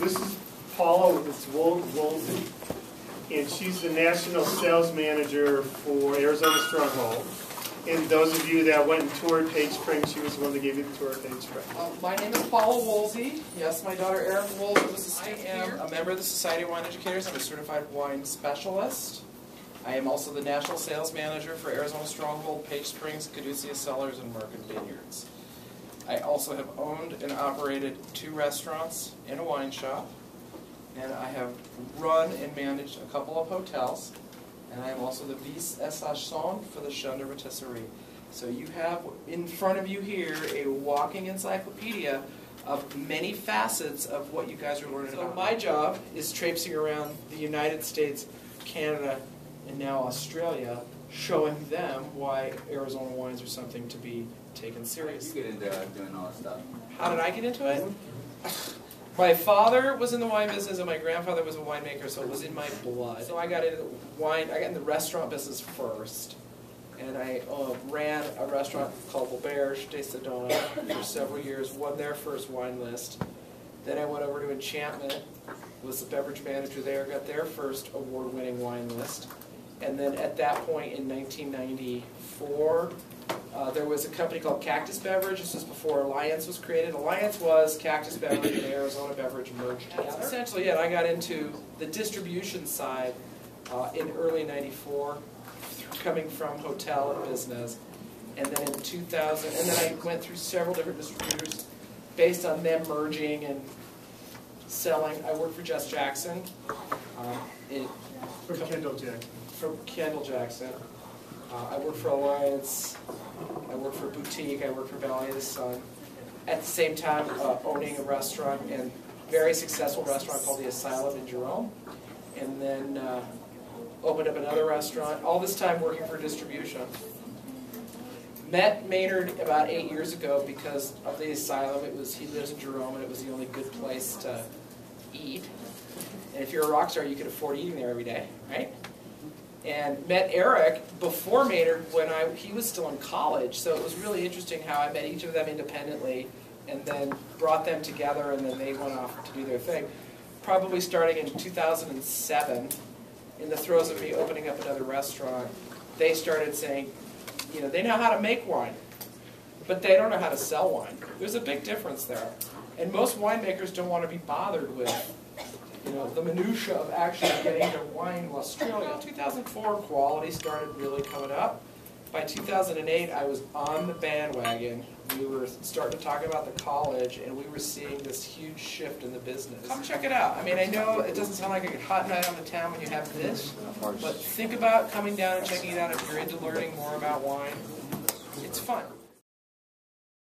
this is Paula Woolsey, and she's the National Sales Manager for Arizona Stronghold. And those of you that went and toured Page Springs, she was the one that gave you the tour of Page Springs. My name is Paula Woolsey. Yes, my daughter Erin Woolsey was I am a member of the Society of Wine Educators. I'm a certified wine specialist. I am also the National Sales Manager for Arizona Stronghold, Page Springs, Caduceus Cellars, and Merkin Vineyards. I also have owned and operated 2 restaurants and a wine shop. And I have run and managed a couple of hotels. And I am also the vice-assistant for the Chambre Rotisserie. So you have in front of you here a walking encyclopedia of many facets of what you guys are learning about. So my job is traipsing around the United States, Canada, and now Australia, showing them why Arizona wines are something to be taken seriously. You get into doing all that stuff. How did I get into it? My father was in the wine business and my grandfather was a winemaker, so it was in my blood. So I got into wine, I got in the restaurant business first. And I ran a restaurant called L'Auberge de Sedona for several years, won their first wine list. Then I went over to Enchantment, was the beverage manager there, got their first award-winning wine list. And then at that point in 1994, there was a company called Cactus Beverage. This was before Alliance was created. Alliance was Cactus Beverage and Arizona Beverage merged together. That's essentially it. I got into the distribution side in early '94, coming from hotel and business. And then in 2000, and then I went through several different distributors based on them merging and selling. I worked for Jess Jackson. From Kendall Jackson. From Kendall Jackson. I worked for Alliance. I worked for Boutique. I worked for Valley of the Sun. At the same time, owning a restaurant, and very successful restaurant called the Asylum in Jerome. And then opened up another restaurant. All this time working for distribution. Met Maynard about 8 years ago because of the Asylum. He lives in Jerome, and it was the only good place to eat. And if you're a rock star, you could afford eating there every day, right? And met Eric before Maynard when he was still in college. So it was really interesting how I met each of them independently and then brought them together, and then they went off to do their thing. Probably starting in 2007, in the throes of me opening up another restaurant, they started saying, you know, they know how to make wine, but they don't know how to sell wine. There's a big difference there. And most winemakers don't want to be bothered with, you know, the minutia of actually getting their wine in Australia. In 2004, quality started really coming up. By 2008, I was on the bandwagon. We were starting to talk about the college, and we were seeing this huge shift in the business. Come check it out. I mean, I know it doesn't sound like a hot night on the town when you have this, but think about coming down and checking it out if you're into learning more about wine. It's fun.